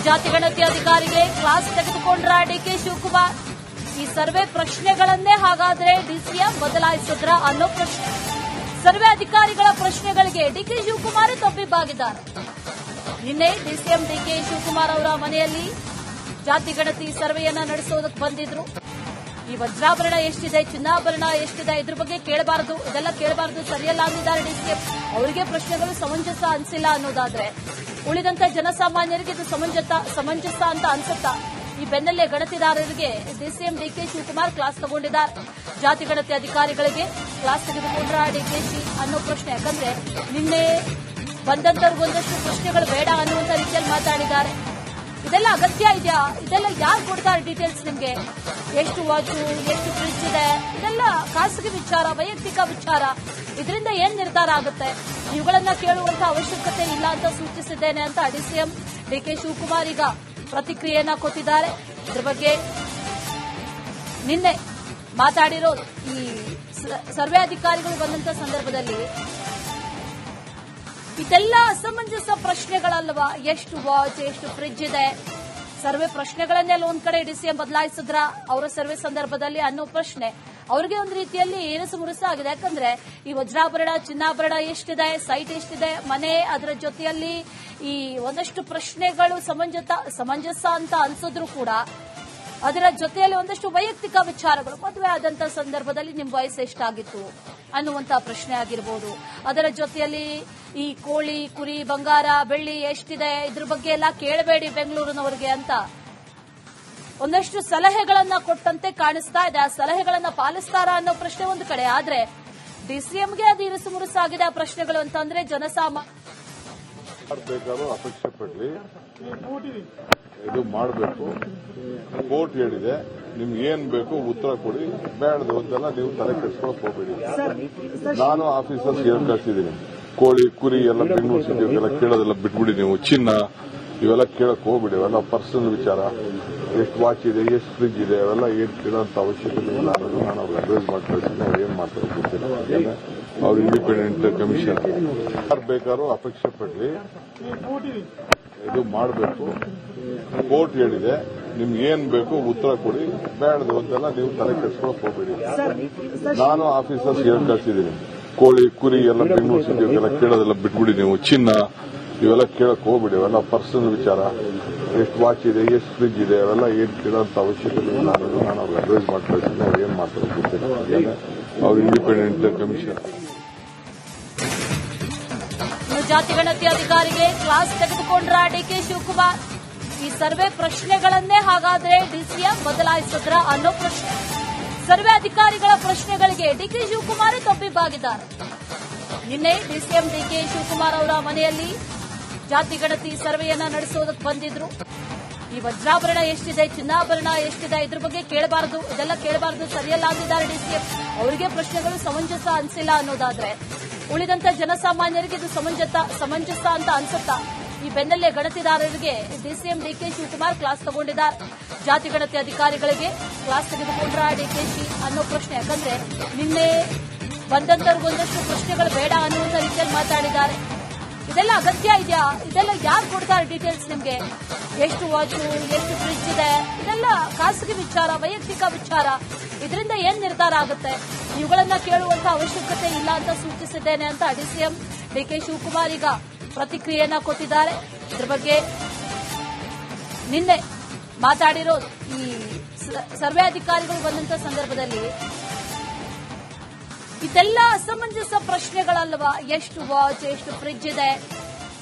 ಜಾತಿ ಗಣತಿ ಅಧಿಕಾರಿಗೆ ಕ್ಲಾಸ್ ತೆಗೆದುಕೊಂಡ್ರ ಡಿಕೆ ಶಿವಕುಮಾರ್. ಈ ಸರ್ವೆ ಪ್ರಶ್ನೆಗಳನ್ನೇ ಹಾಗಾದ್ರೆ ಡಿಸಿಎಂ ಬದಲಾಯಿಸಿದ್ರ ಅನ್ನೋ ಪ್ರಶ್ನೆ. ಸರ್ವೆ ಅಧಿಕಾರಿಗಳ ಪ್ರಶ್ನೆಗಳಿಗೆ ಡಿಕೆ ಶಿವಕುಮಾರ್ ತಬ್ಬಿಬ್ಬಾಗಿದ್ದಾರೆ. ನಿನ್ನೆ ಡಿಸಿಎಂ ಡಿಕೆ ಶಿವಕುಮಾರ್ ಅವರ ಮನೆಯಲ್ಲಿ ಜಾತಿ ಗಣತಿ ಸರ್ವೆಯನ್ನ ನಡೆಸೋದಕ್ಕೆ ಬಂದಿದ್ರು. ಈ ವಜ್ರಾಭರಣ ಎಷ್ಟಿದೆ, ಚಿನ್ನಾಭರಣ ಎಷ್ಟಿದೆ, ಇದ್ರ ಬಗ್ಗೆ ಕೇಳಬಾರದು, ಇದೆಲ್ಲ ಕೇಳಬಾರದು, ಸರಿಯಲ್ಲ ಅಂದಿದ್ದಾರೆ ಡಿಸಿಎಂ. ಅವರಿಗೆ ಪ್ರಶ್ನೆಗಳು ಸಮಂಜಸ ಅನಿಸಿಲ್ಲ ಅನ್ನೋದಾದ್ರೆ ಉಳಿದಂತೆ ಜನಸಾಮಾನ್ಯರಿಗೆ ಇದು ಸಮಂಜಸ ಅಂತ ಅನ್ಸುತ್ತಾ? ಈ ಬೆನ್ನಲ್ಲೇ ಗಣತಿದಾರರಿಗೆ ಡಿಸಿಎಂ ಡಿಕೆ ಶಿವಕುಮಾರ್ ಕ್ಲಾಸ್ ತಗೊಂಡಿದ್ದಾರೆ. ಜಾತಿ ಗಣತಿ ಅಧಿಕಾರಿಗಳಿಗೆ ಕ್ಲಾಸ್ ತೆಗೆದುಕೊಂಡ್ರ ಡಿಕೆಶಿ ಅನ್ನೋ ಪ್ರಶ್ನೆ. ಯಾಕಂದ್ರೆ ನಿನ್ನೆ ಬಂದಂತವ್ರಿಗೆ ಒಂದಷ್ಟು ಪ್ರಶ್ನೆಗಳು ಬೇಡ ಅನ್ನುವಂತ ರೀತಿಯಲ್ಲಿ ಮಾತಾಡಿದ್ದಾರೆ. ಇದೆಲ್ಲ ಅಗತ್ಯ ಇದೆಯಾ? ಇದೆಲ್ಲ ಯಾರು ಕೊಡ್ತಾರೆ ಡೀಟೇಲ್ಸ್ ನಿಮ್ಗೆ? ಎಷ್ಟು ವಾಚು, ಎಷ್ಟು ಫ್ರಿಡ್ಜ್ ಇದೆ, ಇದೆಲ್ಲ ಖಾಸಗಿ ವಿಚಾರ, ವೈಯಕ್ತಿಕ ವಿಚಾರ. ಇದರಿಂದ ಏನ್ ನಿರ್ಧಾರ ಆಗುತ್ತೆ? ಇವುಗಳನ್ನ ಕೇಳುವಂತ ಅವಶ್ಯಕತೆ ಇಲ್ಲ ಅಂತ ಸೂಚಿಸಿದ್ದೇನೆ ಅಂತ ಡಿಸಿಎಂ ಡಿಕೆ ಶಿವಕುಮಾರ್ ಈಗ ಪ್ರತಿಕ್ರಿಯೆಯನ್ನ ಕೊಟ್ಟಿದ್ದಾರೆ. ಇದ್ರ ಬಗ್ಗೆ ನಿನ್ನೆ ಮಾತಾಡಿರೋದು. ಈ ಸರ್ವೆ ಅಧಿಕಾರಿಗಳು ಬಂದಂತ ಸಂದರ್ಭದಲ್ಲಿ ಇದೆಲ್ಲ ಅಸಮಂಜಸ ಪ್ರಶ್ನೆಗಳಲ್ವಾ? ಎಷ್ಟು ವಾಚ್, ಎಷ್ಟು ಫ್ರಿಡ್ಜ್ ಇದೆ, ಸರ್ವೆ ಪ್ರಶ್ನೆಗಳನ್ನೆಲ್ಲ ಒಂದ್ ಕಡೆ ಡಿಸಿಎಂ ಬದಲಾಯಿಸಿದ್ರ ಅವರ ಸರ್ವೆ ಸಂದರ್ಭದಲ್ಲಿ ಅನ್ನೋ ಪ್ರಶ್ನೆ ಅವ್ರಿಗೆ ಒಂದು ರೀತಿಯಲ್ಲಿ ಏರಸು ಮುರುಸು ಆಗಿದೆ. ಯಾಕಂದ್ರೆ ಈ ವಜ್ರಾಭರಣ, ಚಿನ್ನಾಭರಣ ಎಷ್ಟಿದೆ, ಸೈಟ್ ಎಷ್ಟಿದೆ, ಮನೆ, ಅದರ ಜೊತೆಯಲ್ಲಿ ಈ ಒಂದಷ್ಟು ಪ್ರಶ್ನೆಗಳು ಸಮಂಜಸ ಅಂತ ಅನ್ಸಿದ್ರು ಕೂಡ ಅದರ ಜೊತೆಯಲ್ಲಿ ಒಂದಷ್ಟು ವೈಯಕ್ತಿಕ ವಿಚಾರಗಳು, ಮದುವೆ ಆದಂತ ಸಂದರ್ಭದಲ್ಲಿ ನಿಮ್ ವಯಸ್ಸು ಎಷ್ಟಾಗಿತ್ತು ಅನ್ನುವಂತ ಪ್ರಶ್ನೆ ಆಗಿರಬಹುದು. ಅದರ ಜೊತೆಯಲ್ಲಿ ಈ ಕೋಳಿ, ಕುರಿ, ಬಂಗಾರ, ಬೆಳ್ಳಿ ಎಷ್ಟಿದೆ, ಇದ್ರ ಬಗ್ಗೆ ಎಲ್ಲ ಕೇಳಬೇಡಿ ಬೆಂಗಳೂರಿನವರಿಗೆ ಅಂತ ಒಂದಷ್ಟು ಸಲಹೆಗಳನ್ನ ಕೊಟ್ಟಂತೆ ಕಾಣಿಸ್ತಾ ಇದೆ. ಆ ಸಲಹೆಗಳನ್ನ ಪಾಲಿಸ್ತಾರಾ ಅನ್ನೋ ಪ್ರಶ್ನೆ ಒಂದು ಕಡೆ. ಆದ್ರೆ ಡಿಸಿಎಂಗೆ ಅದು ಇರುಸು ಮುರುಸಾಗಿದೆ ಆ ಪ್ರಶ್ನೆಗಳು ಅಂತಂದ್ರೆ ಬೇಕಾದ್ರೂ ಅಪೇಕ್ಷೆ ಪಡ್ಲಿ, ಇದು ಮಾಡಬೇಕು. ಕೋರ್ಟ್ ಹೇಳಿದೆ, ನಿಮ್ಗೆ ಏನ್ ಬೇಕು ಉತ್ತರ ಕೊಡಿ, ಬೇಡದು ಅಂತೆಲ್ಲ ನೀವು ತಲೆ ಕೆಡಿಸ್ಕೊಳಕ್ ಹೋಗ್ಬೇಡಿ. ನಾನು ಆಫೀಸರ್ಸ್ ಹೇಳಿ ಕಳ್ಸಿದ್ದೀನಿ, ಕೋಳಿ, ಕುರಿ ಎಲ್ಲ ಬೆಂಗಳೂರು ಸಿಟಿ ಎಲ್ಲ ಕೇಳೋದೆಲ್ಲ ಬಿಟ್ಬಿಡಿ. ನೀವು ಚಿನ್ನ ಇವೆಲ್ಲ ಕೇಳಕ್ ಹೋಗ್ಬಿಡಿ. ಅವೆಲ್ಲ ಪರ್ಸನಲ್ ವಿಚಾರ. ಎಷ್ಟು ವಾಚ್ ಇದೆ, ಎಷ್ಟು ಫ್ರಿಡ್ಜ್ ಇದೆ, ಅವೆಲ್ಲ ಏನ್ ಕೇಳೋಂತ ಅವಶ್ಯಕತೆ ಇಲ್ಲ ಅನ್ನೋದು ನಾನು ಅವ್ರಿಗೆ ಅಡ್ವೈಸ್ ಮಾಡಿ ಕಳಿಸಿದ್ದೀನಿ. ಅವ್ರು ಏನ್ ಮಾಡ್ತಾರೆ ಗೊತ್ತಿಲ್ಲ. ಅವ್ರು ಇಂಡಿಪೆಂಡೆಂಟ್ ಕಮಿಷನ್. ಯಾರು ಬೇಕಾದ್ರೂ ಅಪೇಕ್ಷೆ ಪಡ್ಲಿ, ಇದು ಮಾಡಬೇಕು. ಕೋರ್ಟ್ ಹೇಳಿದೆ, ನಿಮ್ಗೆ ಏನ್ ಬೇಕು ಉತ್ತರ ಕೊಡಿ, ಬೇಡದು ಅಂತೆಲ್ಲ ನೀವು ತಲೆ ಕೆಡಿಸ್ಕೊಳಕ್ ಹೋಗ್ಬೇಡಿ. ನಾನು ಆಫೀಸರ್ಸ್ ಹೇಳಿ ಕಳ್ಸಿದ್ದೀನಿ, ಕೋಳಿ, ಕುರಿ ಎಲ್ಲ ಬೆಂಗಳೂರು ಸಿಟಿ ಎಲ್ಲ ಕೇಳೋದೆಲ್ಲ ಬಿಟ್ಬಿಡಿ. ನೀವು ಚಿನ್ನ ಇವೆಲ್ಲ ಕೇಳಕ್ ಹೋಗ್ಬಿಡಿ. ಅವೆಲ್ಲ ಪರ್ಸನಲ್ ವಿಚಾರ. ಎಷ್ಟು ವಾಚ್ ಇದೆ, ಎಷ್ಟು ಫ್ರಿಡ್ಜ್ ಇದೆ, ಅವೆಲ್ಲ ಏನ್ ಕೇಳೋಂತ ಅವಶ್ಯಕತೆ ಇಲ್ಲ ಅನ್ನೋದು ನಾನು ಅವ್ರಿಗೆ ಅಡ್ವೈಸ್ ಮಾಡಿ ಕಳಿಸಿದ್ದೀನಿ. ಅವ್ರು ಏನ್ ಮಾಡ್ತಾರೆ ಗೊತ್ತಿಲ್ಲ. ಅವ್ರು ಇಂಡಿಪೆಂಡೆಂಟ್ ಕಮಿಷನ್. ಜಾತಿ ಗಣತಿ ಅಧಿಕಾರಿಗೆ ಕ್ಲಾಸ್ ತೆಗೆದುಕೊಂಡ್ರ ಡಿಕೆ ಶಿವಕುಮಾರ್. ಈ ಸರ್ವೆ ಪ್ರಶ್ನೆಗಳನ್ನೇ ಹಾಗಾದ್ರೆ ಡಿಸಿಎಂ ಬದಲಾಯಿಸಿದ್ರ ಅನ್ನೋ ಪ್ರಶ್ನೆ. ಸರ್ವೆ ಅಧಿಕಾರಿಗಳ ಪ್ರಶ್ನೆಗಳಿಗೆ ಡಿಕೆ ಶಿವಕುಮಾರ್ ತಬ್ಬಿಬ್ಬಾಗಿದ್ದಾರೆ. ನಿನ್ನೆ ಡಿಸಿಎಂ ಡಿಕೆ ಶಿವಕುಮಾರ್ ಅವರ ಮನೆಯಲ್ಲಿ ಜಾತಿ ಗಣತಿ ಸರ್ವೆಯನ್ನ ನಡೆಸೋದಕ್ಕೆ ಬಂದಿದ್ರು. ಈ ವಜ್ರಾಭರಣ ಎಷ್ಟಿದೆ, ಚಿನ್ನಾಭರಣ ಎಷ್ಟಿದೆ, ಇದ್ರ ಬಗ್ಗೆ ಕೇಳಬಾರದು, ಇದೆಲ್ಲ ಕೇಳಬಾರದು, ಸರಿಯಲ್ಲ ಅಂದಿದ್ದಾರೆ ಡಿಸಿಎಂ. ಅವರಿಗೆ ಪ್ರಶ್ನೆಗಳು ಸಮಂಜಸ ಅನಿಸಿಲ್ಲ ಅನ್ನೋದಾದ್ರೆ ಉಳಿದಂತೆ ಜನಸಾಮಾನ್ಯರಿಗೆ ಇದು ಸಮಂಜಸ ಅಂತ ಅನ್ಸುತ್ತಾ? ಈ ಬೆನ್ನಲ್ಲೇ ಗಣತಿದಾರರಿಗೆ ಡಿಸಿಎಂ ಡಿಕೆ ಶಿವಕುಮಾರ್ ಕ್ಲಾಸ್ ತಗೊಂಡಿದ್ದಾರೆ. ಜಾತಿ ಗಣತಿ ಅಧಿಕಾರಿಗಳಿಗೆ ಕ್ಲಾಸ್ ತೆಗೆದುಕೊಂಡ್ರ ಡಿಕೆಶಿ ಅನ್ನೋ ಪ್ರಶ್ನೆ. ಯಾಕಂದ್ರೆ ನಿನ್ನೆ ಬಂದಂತವ್ರಿಗೆ ಒಂದಷ್ಟು ಪ್ರಶ್ನೆಗಳು ಬೇಡ ಅನ್ನುವಂತ ರೀತಿಯಲ್ಲಿ ಮಾತಾಡಿದ್ದಾರೆ. ಇದೆಲ್ಲ ಅಗತ್ಯ ಇದೆಯಾ? ಇದೆಲ್ಲ ಯಾರು ಕೊಡ್ತಾರೆ ಡೀಟೇಲ್ಸ್ ನಿಮ್ಗೆ? ಎಷ್ಟು ವಾಚು, ಎಷ್ಟು ಫ್ರಿಡ್ಜ್ ಇದೆ, ಇದೆಲ್ಲ ಖಾಸಗಿ ವಿಚಾರ, ವೈಯಕ್ತಿಕ ವಿಚಾರ. ಇದರಿಂದ ಏನ್ ನಿರ್ಧಾರ ಆಗುತ್ತೆ? ಇವುಗಳನ್ನ ಕೇಳುವಂತ ಅವಶ್ಯಕತೆ ಇಲ್ಲ ಅಂತ ಸೂಚಿಸಿದ್ದೇನೆ ಅಂತ ಡಿಸಿಎಂ ಡಿಕೆ ಶಿವಕುಮಾರ್ ಈಗ ಪ್ರತಿಕ್ರಿಯೆಯನ್ನ ಕೊಟ್ಟಿದ್ದಾರೆ. ಇದ್ರ ಬಗ್ಗೆ ನಿನ್ನೆ ಮಾತಾಡಿರೋದು. ಈ ಸರ್ವೆ ಅಧಿಕಾರಿಗಳು ಬಂದಂತ ಸಂದರ್ಭದಲ್ಲಿ ಇದೆಲ್ಲ ಅಸಮಂಜಸ ಪ್ರಶ್ನೆಗಳಲ್ವಾ? ಎಷ್ಟು ವಾಚ್, ಎಷ್ಟು ಫ್ರಿಡ್ಜ್ ಇದೆ,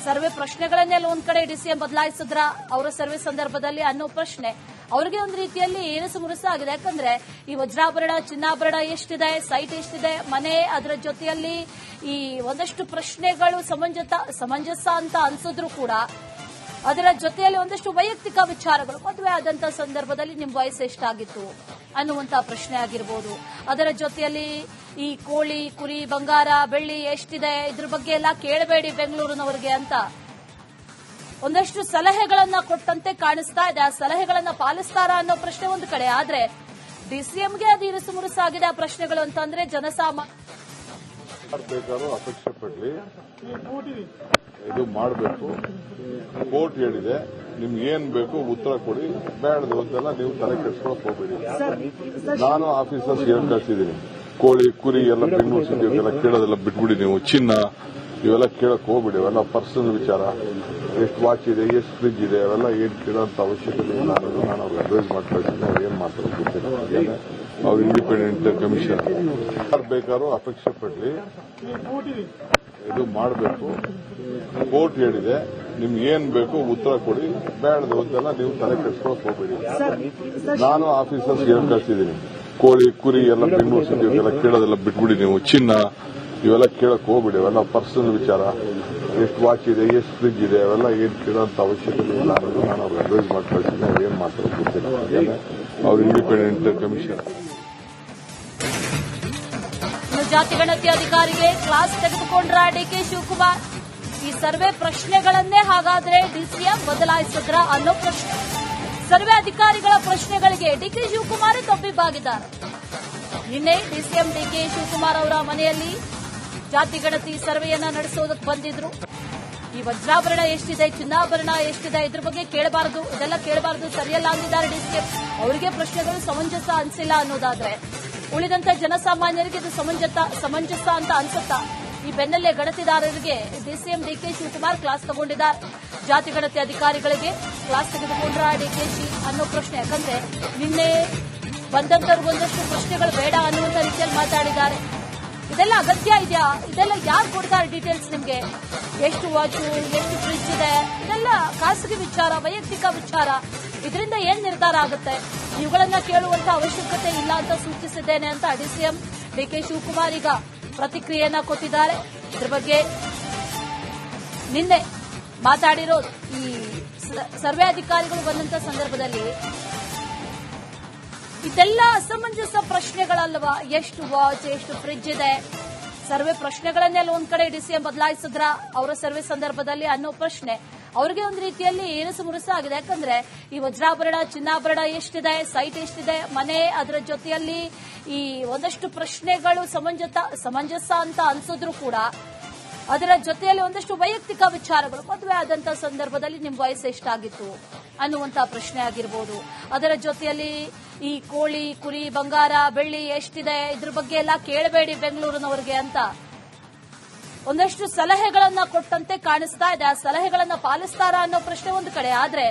ಸರ್ವೆ ಪ್ರಶ್ನೆಗಳನ್ನೆಲ್ಲ ಒಂದ್ ಕಡೆ ಡಿಸಿಎಂ ಬದಲಾಯಿಸಿದ್ರ ಅವರ ಸರ್ವೆ ಸಂದರ್ಭದಲ್ಲಿ ಅನ್ನೋ ಪ್ರಶ್ನೆ ಅವ್ರಿಗೆ ಒಂದು ರೀತಿಯಲ್ಲಿ ಏರಸು ಮುರುಸು ಆಗಿದೆ. ಯಾಕಂದ್ರೆ ಈ ವಜ್ರಾಭರಣ, ಚಿನ್ನಾಭರಣ ಎಷ್ಟಿದೆ, ಸೈಟ್ ಎಷ್ಟಿದೆ, ಮನೆ, ಅದರ ಜೊತೆಯಲ್ಲಿ ಈ ಒಂದಷ್ಟು ಪ್ರಶ್ನೆಗಳು ಸಮಂಜಸ ಅಂತ ಅನ್ಸಿದ್ರು ಕೂಡ ಅದರ ಜೊತೆಯಲ್ಲಿ ಒಂದಷ್ಟು ವೈಯಕ್ತಿಕ ವಿಚಾರಗಳು, ಮದುವೆ ಆದಂತ ಸಂದರ್ಭದಲ್ಲಿ ನಿಮ್ ವಯಸ್ಸು ಎಷ್ಟಾಗಿತ್ತು ಅನ್ನುವಂತ ಪ್ರಶ್ನೆ ಆಗಿರಬಹುದು. ಅದರ ಜೊತೆಯಲ್ಲಿ ಈ ಕೋಳಿ, ಕುರಿ, ಬಂಗಾರ, ಬೆಳ್ಳಿ ಎಷ್ಟಿದೆ, ಇದ್ರ ಬಗ್ಗೆ ಎಲ್ಲ ಕೇಳಬೇಡಿ ಬೆಂಗಳೂರಿನವರಿಗೆ ಅಂತ ಒಂದಷ್ಟು ಸಲಹೆಗಳನ್ನ ಕೊಟ್ಟಂತೆ ಕಾಣಿಸ್ತಾ ಇದೆ. ಆ ಸಲಹೆಗಳನ್ನ ಪಾಲಿಸ್ತಾರಾ ಅನ್ನೋ ಪ್ರಶ್ನೆ ಒಂದು ಕಡೆ. ಆದ್ರೆ ಡಿಸಿಎಂಗೆ ಅದು ಇರುಸು ಮುರುಸಾಗಿದೆ ಆ ಪ್ರಶ್ನೆಗಳು ಅಂತಂದ್ರೆ ಬೇಕಾದ್ರೂ ಅಪೇಕ್ಷೆ ಪಡ್ಲಿ, ಇದು ಮಾಡಬೇಕು. ಕೋರ್ಟ್ ಹೇಳಿದೆ, ನಿಮ್ಗೆ ಏನ್ ಬೇಕು ಉತ್ತರ ಕೊಡಿ, ಬೇಡದು ಅಂತೆಲ್ಲ ನೀವು ತಲೆ ಕೆಡಿಸ್ಕೊಳಕ್ ಹೋಗ್ಬೇಡಿ. ನಾನು ಆಫೀಸರ್ಸ್ ಹೇಳಿ ಕಳ್ಸಿದ್ದೀನಿ, ಕೋಳಿ ಕುರಿ ಎಲ್ಲ ಬೆಂಗಳೂರು ಸಿಟಿ ಎಲ್ಲ ಕೇಳೋದೆಲ್ಲ ಬಿಟ್ಬಿಡಿ. ನೀವು ಚಿನ್ನ ಇವೆಲ್ಲ ಕೇಳಕ್ ಹೋಗ್ಬಿಡಿ, ಅವೆಲ್ಲ ಪರ್ಸನಲ್ ವಿಚಾರ. ಎಷ್ಟು ವಾಚ್ ಇದೆ, ಎಷ್ಟು ಫ್ರಿಜ್ ಇದೆ, ಅವೆಲ್ಲ ಏನ್ ಕೇಳೋಂತ ಅವಶ್ಯಕತೆ ಇಲ್ಲ ಅನ್ನೋದು ನಾನು ಅವ್ರಿಗೆ ಅಡ್ವೈಸ್ ಮಾಡಿ ಕಳ್ಸಿದ್ದೀನಿ. ಅವ್ರು ಏನ್ ಮಾಡ್ತಾರೆ ಗೊತ್ತಿಲ್ಲ. ಅವ್ರು ಇಂಡಿಪೆಂಡೆಂಟ್ ಕಮಿಷನ್ ಯಾರು ಬೇಕಾದ್ರೂ ಅಪೇಕ್ಷೆ ಪಡ್ಲಿ, ಇದು ಮಾಡಬೇಕು. ಕೋರ್ಟ್ ಹೇಳಿದೆ, ನಿಮ್ಗೆ ಏನ್ ಬೇಕು ಉತ್ತರ ಕೊಡಿ, ಬೇಡದು ಅಂತೆಲ್ಲ ನೀವು ತಲೆ ಕೆಡಿಸ್ಕೊಳಕ್ ಹೋಗ್ಬೇಡಿ. ನಾನು ಆಫೀಸರ್ಸ್ ಹೇಳಿ ಕಳ್ಸಿದ್ದೀನಿ, ಕೋಳಿ ಕುರಿ ಎಲ್ಲ ಬೆಂಗಳೂರು ಸಿಟಿ ಎಲ್ಲ ಕೇಳೋದೆಲ್ಲ ಬಿಟ್ಬಿಡಿ. ನೀವು ಚಿನ್ನ ಇವೆಲ್ಲ ಕೇಳಕ್ ಹೋಗ್ಬಿಡಿ, ಅವೆಲ್ಲ ಪರ್ಸನಲ್ ವಿಚಾರ. ಎಷ್ಟು ವಾಚ್ ಇದೆ, ಎಷ್ಟು ಫ್ರಿಜ್ ಇದೆ, ಅವೆಲ್ಲ ಏನ್ ಕೇಳೋಂತ ಅವಶ್ಯಕತೆ ಇಲ್ಲ ಅನ್ನೋದು ನಾನು ಅವ್ರಿಗೆ ಅಡ್ವೈಸ್ ಮಾಡಿ ಕಳ್ಸಿದ್ದೀನಿ. ಅವ್ರು ಏನ್ ಮಾಡ್ತಾರೆ ಗೊತ್ತಿಲ್ಲ. ಅವ್ರು ಇಂಡಿಪೆಂಡೆಂಟ್ ಕಮಿಷನ್. ಜಾತಿ ಗಣತಿ ಅಧಿಕಾರಿಗೆ ಕ್ಲಾಸ್ ತೆಗೆದುಕೊಂಡ್ರ ಡಿಕೆ ಶಿವಕುಮಾರ್. ಈ ಸರ್ವೆ ಪ್ರಶ್ನೆಗಳನ್ನೇ ಹಾಗಾದ್ರೆ ಡಿಸಿಎಂ ಬದಲಾಯಿಸಿದ್ರ ಅನ್ನೋ ಪ್ರಶ್ನೆ. ಸರ್ವೆ ಅಧಿಕಾರಿಗಳ ಪ್ರಶ್ನೆಗಳಿಗೆ ಡಿಕೆ ಶಿವಕುಮಾರ್ ತಬ್ಬಿಬ್ಬಾಗಿದ್ದಾರೆ. ನಿನ್ನೆ ಡಿಸಿಎಂ ಡಿಕೆ ಶಿವಕುಮಾರ್ ಅವರ ಮನೆಯಲ್ಲಿ ಜಾತಿ ಗಣತಿ ಸರ್ವೆಯನ್ನ ನಡೆಸೋದಕ್ಕೆ ಬಂದಿದ್ರು. ಈ ವಜ್ರಾಭರಣ ಎಷ್ಟಿದೆ, ಚಿನ್ನಾಭರಣ ಎಷ್ಟಿದೆ, ಇದ್ರ ಬಗ್ಗೆ ಕೇಳಬಾರದು, ಇದೆಲ್ಲ ಕೇಳಬಾರದು, ಸರಿಯಲ್ಲ ಅಂದಿದ್ದಾರೆ ಡಿಸಿಎಂ. ಅವರಿಗೆ ಪ್ರಶ್ನೆಗಳು ಸಮಂಜಸ ಅನಿಸಿಲ್ಲ ಅನ್ನೋದಾದ್ರೆ ಉಳಿದಂತೆ ಜನಸಾಮಾನ್ಯರಿಗೆ ಇದು ಸಮಂಜಸ ಅಂತ ಅನ್ಸುತ್ತಾ? ಈ ಬೆನ್ನಲ್ಲೇ ಗಣತಿದಾರರಿಗೆ ಡಿಸಿಎಂ ಡಿಕೆ ಶಿವಕುಮಾರ್ ಕ್ಲಾಸ್ ತಗೊಂಡಿದ್ದಾರೆ. ಜಾತಿ ಗಣತಿ ಅಧಿಕಾರಿಗಳಿಗೆ ಕ್ಲಾಸ್ ತೆಗೆದುಕೊಂಡ್ರ ಡಿಕೆಶಿ ಅನ್ನೋ ಪ್ರಶ್ನೆ. ಯಾಕಂದ್ರೆ ನಿನ್ನೆ ಬಂದಂತವ್ರಿಗೆ ಒಂದಷ್ಟು ಪ್ರಶ್ನೆಗಳು ಬೇಡ ಅನ್ನುವಂತ ರೀತಿಯಲ್ಲಿ ಮಾತಾಡಿದ್ದಾರೆ. ಇದೆಲ್ಲ ಅಗತ್ಯ ಇದೆಯಾ? ಇದೆಲ್ಲ ಯಾರು ಕೊಡ್ತಾರೆ ಡೀಟೇಲ್ಸ್ ನಿಮ್ಗೆ? ಎಷ್ಟು ವಾಚು, ಎಷ್ಟು ಫ್ರಿಜ್ ಇದೆ, ಇದೆಲ್ಲ ಖಾಸಗಿ ವಿಚಾರ, ವೈಯಕ್ತಿಕ ವಿಚಾರ. ಇದರಿಂದ ಏನ್ ನಿರ್ಧಾರ ಆಗುತ್ತೆ? ಇವುಗಳನ್ನ ಕೇಳುವಂತ ಅವಶ್ಯಕತೆ ಇಲ್ಲ ಅಂತ ಸೂಚಿಸಿದ್ದೇನೆ ಅಂತ ಡಿಸಿಎಂ ಡಿಕೆ ಶಿವಕುಮಾರ್ ಈಗ ಪ್ರತಿಕ್ರಿಯೆಯನ್ನ ಕೊಟ್ಟಿದ್ದಾರೆ. ಇದ್ರ ಬಗ್ಗೆ ನಿನ್ನೆ ಮಾತಾಡಿರೋದು. ಈ ಸರ್ವೆ ಅಧಿಕಾರಿಗಳು ಬಂದಂತ ಸಂದರ್ಭದಲ್ಲಿ ಇದೆಲ್ಲ ಅಸಮಂಜಸ ಪ್ರಶ್ನೆಗಳಲ್ವಾ? ಎಷ್ಟು ವಾಚ್, ಎಷ್ಟು ಫ್ರಿಜ್ ಇದೆ, ಸರ್ವೆ ಪ್ರಶ್ನೆಗಳನ್ನೆಲ್ಲ ಒಂದ್ ಕಡೆ ಡಿಸಿಎಂ ಬದಲಾಯಿಸಿದ್ರ ಅವರ ಸರ್ವೆ ಸಂದರ್ಭದಲ್ಲಿ ಅನ್ನೋ ಪ್ರಶ್ನೆ ಅವ್ರಿಗೆ ಒಂದು ರೀತಿಯಲ್ಲಿ ಏರಸು ಮುರುಸು ಆಗಿದೆ. ಯಾಕಂದ್ರೆ ಈ ವಜ್ರಾಭರಣ, ಚಿನ್ನಾಭರಣ ಎಷ್ಟಿದೆ, ಸೈಟ್ ಎಷ್ಟಿದೆ, ಮನೆ, ಅದರ ಜೊತೆಯಲ್ಲಿ ಈ ಒಂದಷ್ಟು ಪ್ರಶ್ನೆಗಳು ಸಮಂಜಸ ಅಂತ ಅನ್ಸಿದ್ರು ಕೂಡ ಅದರ ಜೊತೆಯಲ್ಲಿ ಒಂದಷ್ಟು ವೈಯಕ್ತಿಕ ವಿಚಾರಗಳು, ಮದುವೆ ಆದಂತ ಸಂದರ್ಭದಲ್ಲಿ ನಿಮ್ ವಯಸ್ಸು ಎಷ್ಟಾಗಿತ್ತು ಅನ್ನುವಂತ ಪ್ರಶ್ನೆ ಆಗಿರ್ಬೋದು. ಅದರ ಜೊತೆಯಲ್ಲಿ ಈ ಕೋಳಿ, ಕುರಿ, ಬಂಗಾರ, ಬೆಳ್ಳಿ ಎಷ್ಟಿದೆ, ಇದ್ರ ಬಗ್ಗೆ ಎಲ್ಲ ಕೇಳಬೇಡಿ ಬೆಂಗಳೂರಿನವರಿಗೆ ಅಂತ ಒಂದಷ್ಟು ಸಲಹೆಗಳನ್ನ ಕೊಟ್ಟಂತೆ ಕಾಣಿಸ್ತಾ ಇದೆ. ಆ ಸಲಹೆಗಳನ್ನ ಪಾಲಿಸ್ತಾರಾ ಅನ್ನೋ ಪ್ರಶ್ನೆ ಒಂದು ಕಡೆ. ಆದ್ರೆ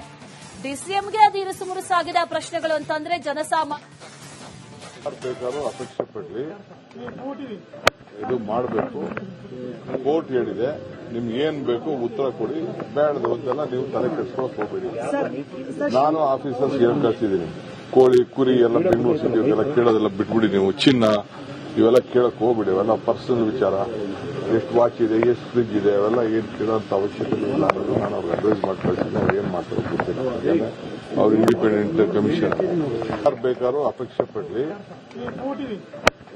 ಡಿಸಿಎಂಗೆ ಅದು ಇರುಸು ಮುರುಸಾಗಿದೆ ಆ ಪ್ರಶ್ನೆಗಳು ಅಂತಂದ್ರೆ ಜನಸಾಮಾನ್ಯ ಬೇಕಾದ್ರೂ ಅಪೇಕ್ಷೆ ಪಡ್ಲಿ, ಇದು ಮಾಡಬೇಕು. ಕೋರ್ಟ್ ಹೇಳಿದೆ, ನಿಮ್ಗೆ ಏನ್ ಬೇಕು ಉತ್ತರ ಕೊಡಿ, ಬೇಡದು ಅಂತೆಲ್ಲ ನೀವು ತಲೆ ಕೆಡಿಸ್ಕೊಳಕ್ ಹೋಗ್ಬೇಡಿ. ನಾನು ಆಫೀಸರ್ಸ್ ಹೇಳಿ ಕಳ್ಸಿದ್ದೀನಿ, ಕೋಳಿ ಕುರಿ ಎಲ್ಲ ಬೆಂಗಳೂರು ಸಿಟಿ ಎಲ್ಲ ಕೇಳೋದೆಲ್ಲ ಬಿಟ್ಬಿಡಿ. ನೀವು ಚಿನ್ನ ಇವೆಲ್ಲ ಕೇಳಕ್ ಹೋಗ್ಬಿಡಿ, ಅವೆಲ್ಲ ಪರ್ಸನಲ್ ವಿಚಾರ. ಎಷ್ಟು ವಾಚ್ ಇದೆ, ಎಷ್ಟು ಫ್ರಿಜ್ ಇದೆ, ಅವೆಲ್ಲ ಏನ್ ಕೇಳೋಂತ ಅವಶ್ಯಕತೆ ಇಲ್ಲ ಅನ್ನೋದು ನಾನು ಅವ್ರಿಗೆ ಅಡ್ವೈಸ್ ಮಾಡಿ ಕಳ್ಸಿದ್ದೀನಿ. ಅವ್ರು ಏನ್ ಮಾಡ್ತಾರೆ ಗೊತ್ತಿಲ್ಲ. ಅವ್ರು ಇಂಡಿಪೆಂಡೆಂಟ್ ಕಮಿಷನ್ ಯಾರು ಬೇಕಾದ್ರೂ ಅಪೇಕ್ಷೆ ಪಡ್ಲಿ,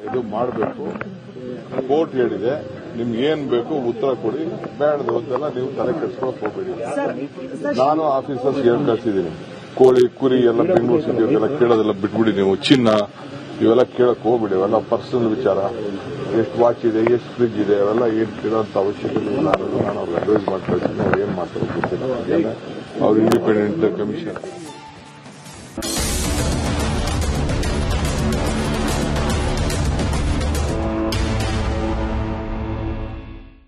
ಇದು ಮಾಡಬೇಕು. ಕೋರ್ಟ್ ಹೇಳಿದೆ, ನಿಮ್ಗೆ ಏನ್ ಬೇಕು ಉತ್ತರ ಕೊಡಿ, ಬೇಡದು ಅಂತೆಲ್ಲ ನೀವು ತಲೆ ಕೆಡಿಸ್ಕೊಳಕ್ ಹೋಗ್ಬೇಡಿ. ನಾನು ಆಫೀಸರ್ಸ್ ಹೇಳಿ ಕಳ್ಸಿದ್ದೀನಿ, ಕೋಳಿ ಕುರಿ ಎಲ್ಲ ಬೆಂಗಳೂರು ಸಿಟಿ ಎಲ್ಲ ಕೇಳೋದೆಲ್ಲ ಬಿಟ್ಬಿಡಿ. ನೀವು ಚಿನ್ನ ಇವೆಲ್ಲ ಕೇಳಕ್ ಹೋಗ್ಬಿಡಿ, ಅವೆಲ್ಲ ಪರ್ಸನಲ್ ವಿಚಾರ. ಎಷ್ಟು ವಾಚ್ ಇದೆ, ಎಷ್ಟು ಫ್ರಿಜ್ ಇದೆ, ಅವೆಲ್ಲ ಏನ್ ಕೇಳೋಂತ ಅವಶ್ಯಕತೆ ಇಲ್ಲ ಅನ್ನೋದು ನಾನು ಅವ್ರಿಗೆ ಅಡ್ವೈಸ್ ಮಾಡಿ ಕಳ್ಸಿದ್ದೀನಿ. ಅವ್ರು ಏನ್ ಮಾಡ್ತಾರೆ ಗೊತ್ತಿಲ್ಲ. ಅವ್ರು ಇಂಡಿಪೆಂಡೆಂಟ್ ಕಮಿಷನ್.